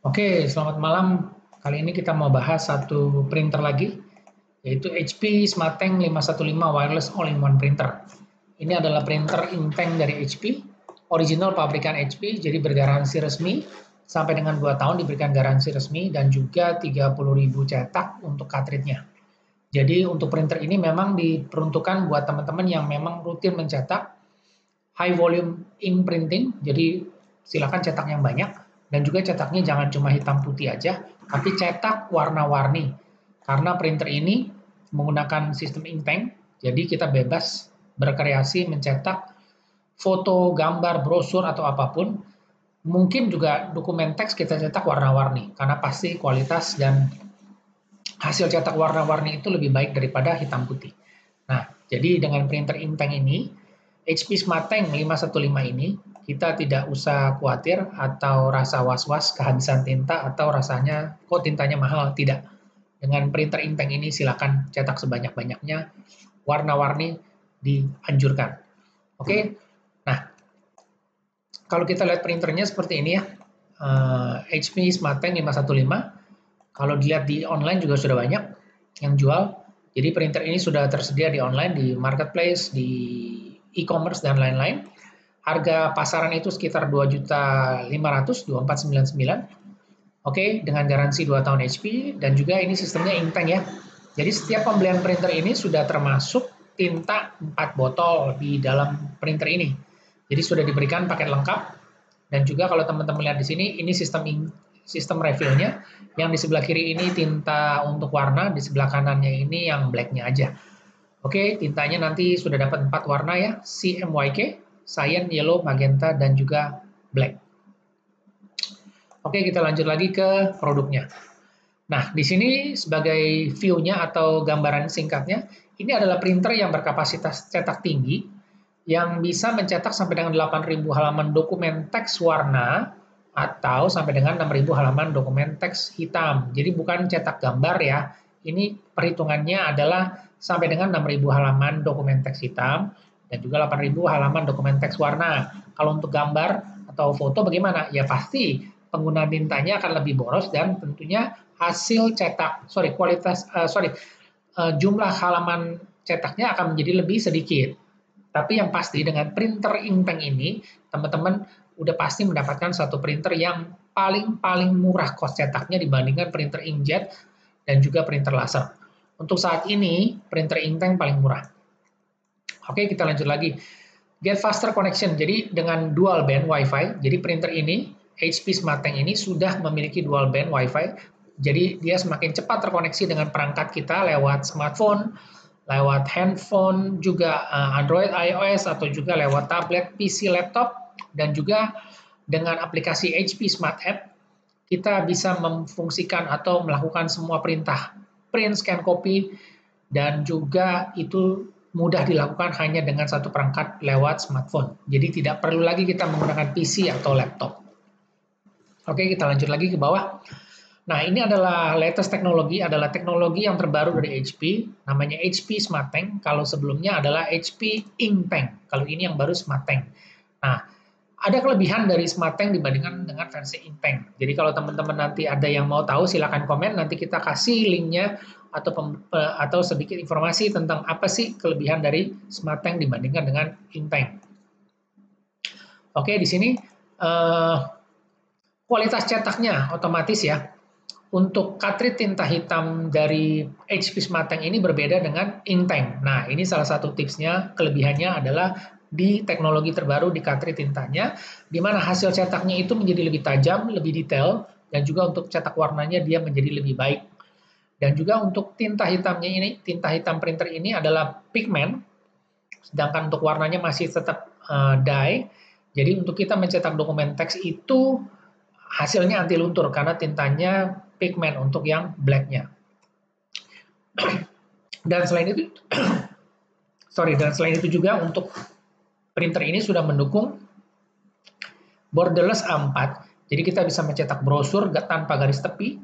Oke, selamat malam. Kali ini kita mau bahas satu printer lagi, yaitu HP Smarttank 515 Wireless All-in-One Printer. Ini adalah printer inktank dari HP, original pabrikan HP, jadi bergaransi resmi, sampai dengan 2 tahun diberikan garansi resmi, dan juga 30.000 cetak untuk cartridge-nya. Jadi untuk printer ini memang diperuntukkan buat teman-teman yang memang rutin mencetak high volume ink printing, jadi silakan cetak yang banyak, dan juga cetaknya jangan cuma hitam putih aja, tapi cetak warna-warni. Karena printer ini menggunakan sistem inktank, jadi kita bebas berkreasi mencetak foto, gambar, brosur, atau apapun. Mungkin juga dokumen teks kita cetak warna-warni, karena pasti kualitas dan hasil cetak warna-warni itu lebih baik daripada hitam putih. Nah, jadi dengan printer inktank ini, HP Smarttank 515 ini, kita tidak usah khawatir atau rasa was-was kehabisan tinta atau rasanya kok tintanya mahal, tidak. Dengan printer inktank ini silakan cetak sebanyak-banyaknya, warna-warni dianjurkan. Oke, nah kalau kita lihat printernya seperti ini ya, HP Smarttank 515, kalau dilihat di online juga sudah banyak yang jual. Jadi printer ini sudah tersedia di online, di marketplace, di e-commerce, dan lain-lain. Harga pasaran itu sekitar 2.500.000, 2.499. Oke, dengan garansi 2 tahun HP, dan juga ini sistemnya inktank ya. Jadi setiap pembelian printer ini sudah termasuk tinta 4 botol di dalam printer ini. Jadi sudah diberikan paket lengkap, dan juga kalau teman-teman lihat di sini, ini sistem refillnya. Yang di sebelah kiri ini tinta untuk warna, di sebelah kanannya ini yang blacknya aja. Oke, tintanya nanti sudah dapat 4 warna ya, CMYK, Cyan, Yellow, Magenta, dan juga Black. Oke, kita lanjut lagi ke produknya. Nah, di sini sebagai view-nya atau gambaran singkatnya, ini adalah printer yang berkapasitas cetak tinggi, yang bisa mencetak sampai dengan 8.000 halaman dokumen teks warna, atau sampai dengan 6.000 halaman dokumen teks hitam. Jadi bukan cetak gambar ya, ini perhitungannya adalah sampai dengan 6.000 halaman dokumen teks hitam, dan juga 8.000 halaman dokumen teks warna. Kalau untuk gambar atau foto bagaimana? Ya pasti penggunaan tintanya akan lebih boros, dan tentunya hasil cetak, jumlah halaman cetaknya akan menjadi lebih sedikit. Tapi yang pasti dengan printer inktank ini, teman-teman udah pasti mendapatkan satu printer yang paling murah cost cetaknya dibandingkan printer inkjet dan juga printer laser. Untuk saat ini, printer inktank paling murah. Oke, kita lanjut lagi. Get faster connection, jadi dengan dual band Wi-Fi, jadi printer ini, HP Smarttank ini sudah memiliki dual band Wi-Fi, jadi dia semakin cepat terkoneksi dengan perangkat kita lewat smartphone, lewat handphone, juga Android, iOS, atau juga lewat tablet, PC, laptop, dan juga dengan aplikasi HP Smart App, kita bisa memfungsikan atau melakukan semua perintah, print, scan, copy, dan juga itu mudah dilakukan hanya dengan satu perangkat lewat smartphone. Jadi tidak perlu lagi kita menggunakan PC atau laptop. Oke, kita lanjut lagi ke bawah. Nah, ini adalah latest teknologi, adalah teknologi yang terbaru dari HP, namanya HP Smarttank. Kalau sebelumnya adalah HP Inktank. Kalau ini yang baru Smarttank. Nah, ada kelebihan dari Smarttank dibandingkan dengan versi Inktank. Jadi kalau teman-teman nanti ada yang mau tahu, silakan komen. Nanti kita kasih linknya atau sedikit informasi tentang apa sih kelebihan dari Smarttank dibandingkan dengan Inktank. Oke, di sini kualitas cetaknya otomatis ya. Untuk cartridge tinta hitam dari HP Smarttank ini berbeda dengan inktank. Nah, ini salah satu tipsnya, kelebihannya adalah di teknologi terbaru di cartridge tintanya, di mana hasil cetaknya itu menjadi lebih tajam, lebih detail, dan juga untuk cetak warnanya dia menjadi lebih baik. Dan juga untuk tinta hitamnya ini, tinta hitam printer ini adalah pigment, sedangkan untuk warnanya masih tetap dye. Jadi untuk kita mencetak dokumen teks itu hasilnya anti luntur karena tintanya pigment untuk yang black-nya. Dan selain itu juga untuk printer ini sudah mendukung borderless A4. Jadi kita bisa mencetak brosur tanpa garis tepi,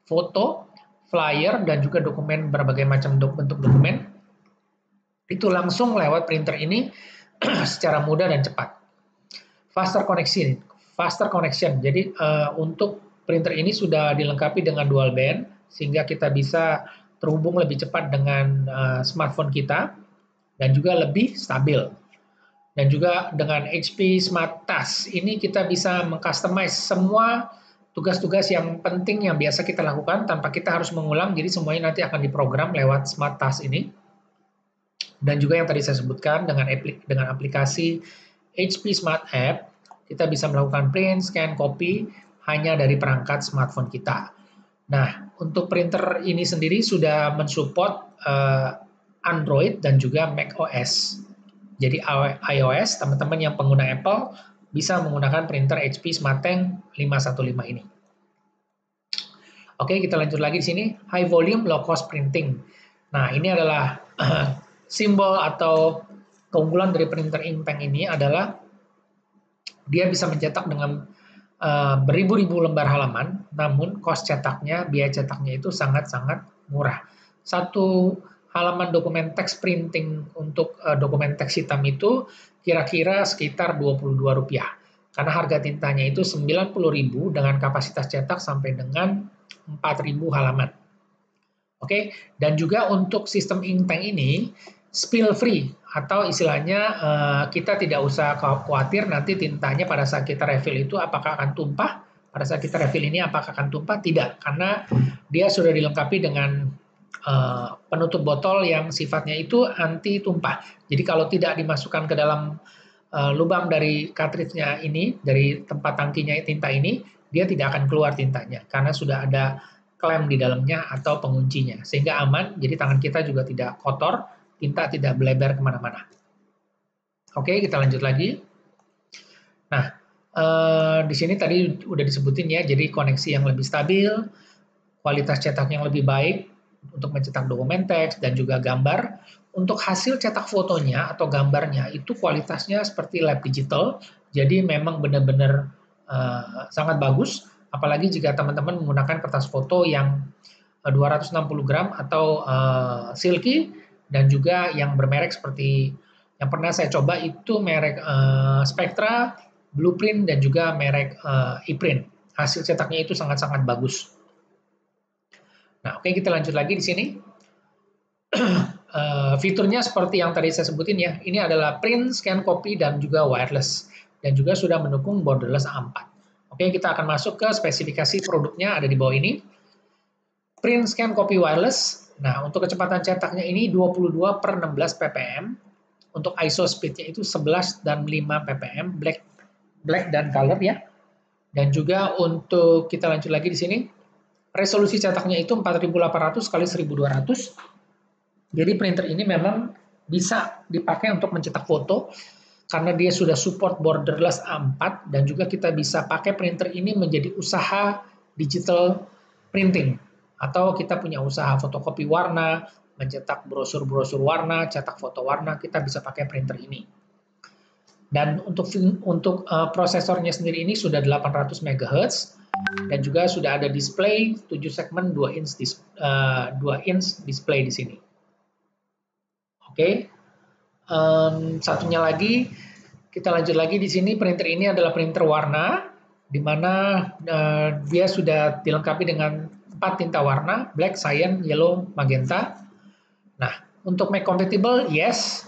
foto, flyer, dan juga dokumen berbagai macam bentuk dokumen. Itu langsung lewat printer ini secara mudah dan cepat. Faster connection. Jadi untuk printer ini sudah dilengkapi dengan dual band, sehingga kita bisa terhubung lebih cepat dengan smartphone kita, dan juga lebih stabil. Dan juga dengan HP Smart Task, ini kita bisa mengcustomize semua tugas-tugas yang penting yang biasa kita lakukan tanpa kita harus mengulang, jadi semuanya nanti akan diprogram lewat Smart Task ini. Dan juga yang tadi saya sebutkan dengan aplikasi HP Smart App, kita bisa melakukan print, scan, copy hanya dari perangkat smartphone kita. Nah, untuk printer ini sendiri sudah mensupport Android dan juga macOS. Jadi iOS, teman-teman yang pengguna Apple bisa menggunakan printer HP SmartTank 515 ini. Oke, kita lanjut lagi di sini, high volume low cost printing. Nah, ini adalah simbol atau keunggulan dari printer Inktank ini adalah dia bisa mencetak dengan beribu-ribu lembar halaman, namun cost cetaknya, biaya cetaknya itu sangat-sangat murah. Satu halaman dokumen teks printing untuk dokumen teks hitam itu kira-kira sekitar Rp22. Karena harga tintanya itu Rp90.000 dengan kapasitas cetak sampai dengan 4.000 halaman. Oke, dan juga untuk sistem Inktank ini spill free atau istilahnya kita tidak usah khawatir nanti tintanya pada saat kita refill itu apakah akan tumpah. Pada saat kita refill ini apakah akan tumpah? Tidak, karena dia sudah dilengkapi dengan penutup botol yang sifatnya itu anti tumpah. Jadi kalau tidak dimasukkan ke dalam lubang dari cartridge-nya ini, dari tempat tangkinya tinta ini, dia tidak akan keluar tintanya karena sudah ada klem di dalamnya atau penguncinya, sehingga aman. Jadi tangan kita juga tidak kotor, tinta tidak melebar kemana-mana. Oke, kita lanjut lagi. Nah, di sini tadi udah disebutin ya, jadi koneksi yang lebih stabil, kualitas cetak yang lebih baik untuk mencetak dokumen teks dan juga gambar. Untuk hasil cetak fotonya atau gambarnya itu kualitasnya seperti lab digital, jadi memang benar-benar sangat bagus, apalagi jika teman-teman menggunakan kertas foto yang 260 gram atau silky, dan juga yang bermerek seperti yang pernah saya coba itu merek Spectra, Blueprint, dan juga merek ePrint. Hasil cetaknya itu sangat-sangat bagus. Nah, oke, kita lanjut lagi di sini. Fiturnya seperti yang tadi saya sebutin ya. Ini adalah print, scan, copy, dan juga wireless. Dan juga sudah mendukung borderless A4. Oke, kita akan masuk ke spesifikasi produknya, ada di bawah ini. Print, scan, copy, wireless. Nah, untuk kecepatan cetaknya ini 22 per 16 ppm. Untuk ISO speed-nya itu 11 dan 5 ppm, black dan color ya. Dan juga untuk kita lanjut lagi di sini. Resolusi cetaknya itu 4800 x 1200. Jadi printer ini memang bisa dipakai untuk mencetak foto karena dia sudah support borderless A4, dan juga kita bisa pakai printer ini menjadi usaha digital printing atau kita punya usaha fotokopi warna, mencetak brosur-brosur warna, cetak foto warna, kita bisa pakai printer ini. Dan untuk prosesornya sendiri ini sudah 800 MHz. Dan juga sudah ada display 7 segmen 2 inch display di sini. Oke. Satunya lagi, kita lanjut lagi di sini. Printer ini adalah printer warna, di mana dia sudah dilengkapi dengan 4 tinta warna, black, cyan, yellow, magenta. Nah, untuk Mac compatible, yes.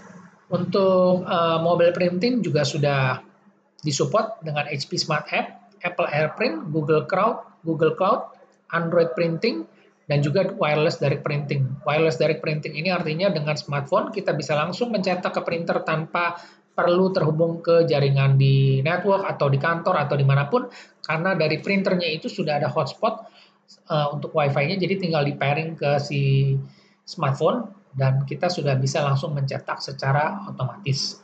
Untuk mobile printing juga sudah disupport dengan HP Smart App, Apple AirPrint, Google Cloud, Android Printing, dan juga wireless direct printing. Wireless direct printing ini artinya dengan smartphone kita bisa langsung mencetak ke printer tanpa perlu terhubung ke jaringan di network atau di kantor atau dimanapun, karena dari printernya itu sudah ada hotspot untuk wifi-nya, jadi tinggal di pairing ke si smartphone dan kita sudah bisa langsung mencetak secara otomatis.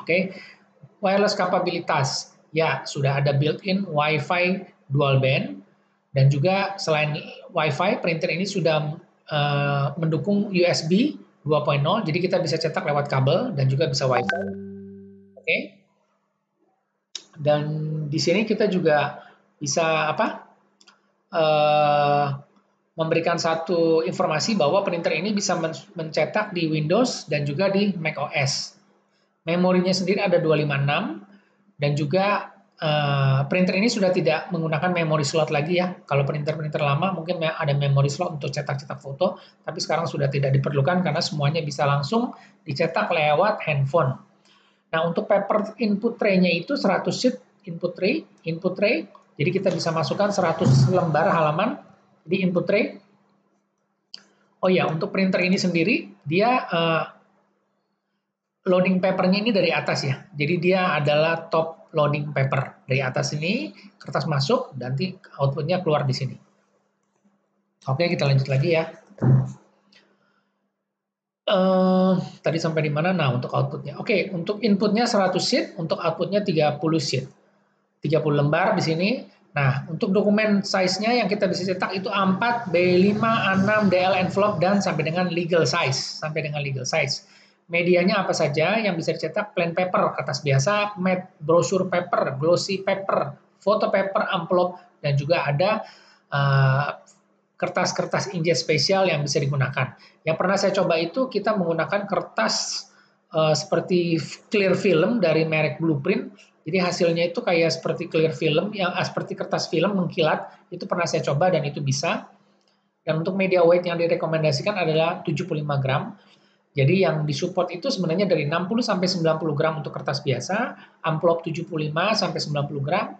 Oke. Wireless kapabilitas. Ya, sudah ada built-in Wi-Fi dual band, dan juga selain Wi-Fi, printer ini sudah mendukung USB 2.0, jadi kita bisa cetak lewat kabel dan juga bisa Wi-Fi. Oke. Dan di sini kita juga bisa memberikan satu informasi bahwa printer ini bisa mencetak di Windows dan juga di macOS. Memorinya sendiri ada 256. Dan juga printer ini sudah tidak menggunakan memory slot lagi ya. Kalau printer-printer lama mungkin ada memory slot untuk cetak-cetak foto, tapi sekarang sudah tidak diperlukan karena semuanya bisa langsung dicetak lewat handphone. Nah, untuk paper input tray-nya itu 100 sheet input tray. Jadi kita bisa masukkan 100 lembar halaman di input tray. Oh ya, untuk printer ini sendiri dia loading paper-nya ini dari atas ya. Jadi dia adalah top loading paper. Dari atas ini kertas masuk, nanti output-nya keluar di sini. Oke, kita lanjut lagi ya. Tadi sampai di mana? Nah, untuk output-nya. Oke, untuk input-nya 100 sheet, untuk output-nya 30 sheet. 30 lembar di sini. Nah, untuk dokumen size-nya yang kita bisa cetak itu A4, B5, A6, DL envelope, dan sampai dengan legal size. Medianya apa saja yang bisa dicetak? Plain paper, kertas biasa, matte, brochure paper, glossy paper, photo paper, envelope, dan juga ada kertas-kertas inkjet spesial yang bisa digunakan. Yang pernah saya coba itu kita menggunakan kertas seperti clear film dari merek Blueprint. Jadi hasilnya itu kayak seperti clear film, yang seperti kertas film mengkilat. Itu pernah saya coba dan itu bisa. Dan untuk media weight yang direkomendasikan adalah 75 gram. Jadi yang disupport itu sebenarnya dari 60 sampai 90 gram untuk kertas biasa, amplop 75 sampai 90 gram.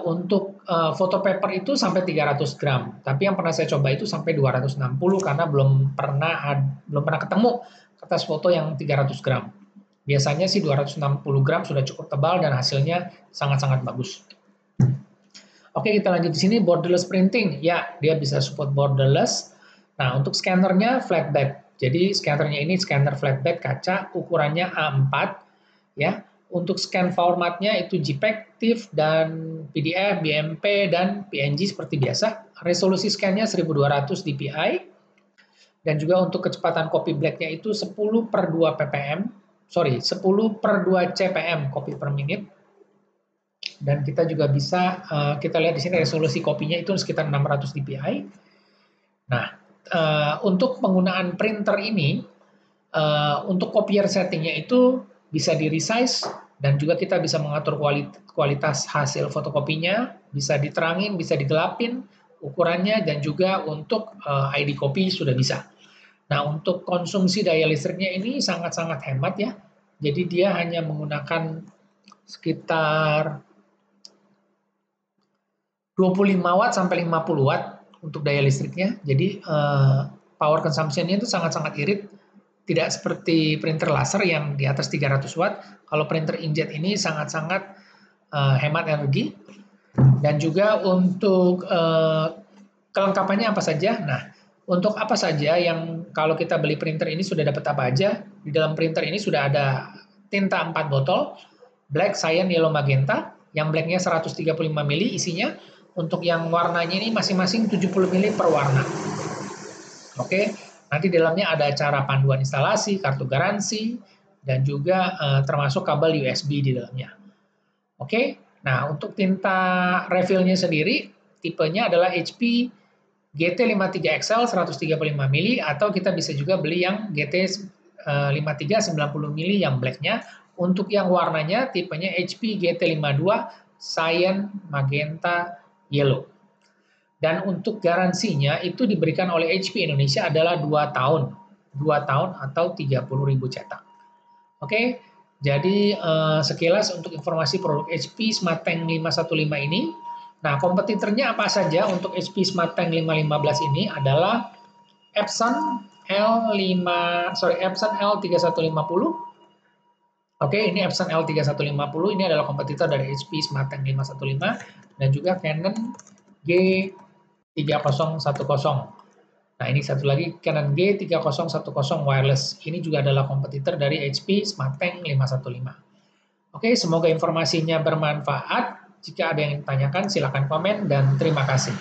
Untuk foto paper itu sampai 300 gram. Tapi yang pernah saya coba itu sampai 260 karena belum pernah ketemu kertas foto yang 300 gram. Biasanya sih 260 gram sudah cukup tebal dan hasilnya sangat-sangat bagus. Oke, kita lanjut di sini borderless printing. Ya, dia bisa support borderless. Nah, untuk scannernya flatbed. Jadi scannernya ini scanner flatbed kaca, ukurannya A4 ya. Untuk scan formatnya itu JPEG, TIFF, dan PDF, BMP, dan PNG seperti biasa. Resolusi scan-nya 1200 dpi. Dan juga untuk kecepatan copy black-nya itu 10/2 ppm. 10/2 cpm copy per menit. Dan kita juga bisa, kita lihat di sini resolusi kopinya itu sekitar 600 dpi. Nah, untuk penggunaan printer ini, untuk copier settingnya itu bisa di-resize dan juga kita bisa mengatur kualitas hasil fotokopinya, bisa diterangin, bisa digelapin ukurannya, dan juga untuk ID copy sudah bisa. Nah, untuk konsumsi daya listriknya ini sangat-sangat hemat ya. Jadi dia hanya menggunakan sekitar 25 watt sampai 50 watt untuk daya listriknya. Jadi power consumption-nya itu sangat-sangat irit. Tidak seperti printer laser yang di atas 300 watt. Kalau printer inkjet ini sangat-sangat hemat energi. Dan juga untuk kelengkapannya apa saja? Nah, untuk apa saja yang kalau kita beli printer ini sudah dapat apa aja? Di dalam printer ini sudah ada tinta 4 botol, black, cyan, yellow, magenta. Yang blacknya 135 mili isinya. Untuk yang warnanya ini masing-masing 70 mili per warna. Oke. Nanti di dalamnya ada cara panduan instalasi, kartu garansi, dan juga termasuk kabel USB di dalamnya. Oke, nah untuk tinta refillnya sendiri, tipenya adalah HP GT53XL 135 mili, atau kita bisa juga beli yang GT53 90 mili yang blacknya. Untuk yang warnanya, tipenya HP GT52 Cyan, Magenta, Yellow. Dan untuk garansinya itu diberikan oleh HP Indonesia adalah 2 tahun. 2 tahun atau 30.000 cetak. Oke, jadi sekilas untuk informasi produk HP SmartTank 515 ini. Nah, kompetitornya apa saja untuk HP SmartTank 515 ini adalah Epson L3150. Oke, ini Epson L3150, ini adalah kompetitor dari HP SmartTank 515 dan juga Canon G3010. Nah, ini satu lagi Canon G3010 wireless. Ini juga adalah kompetitor dari HP SmartTank 515. Oke, semoga informasinya bermanfaat. Jika ada yang ditanyakan, silakan komen dan terima kasih.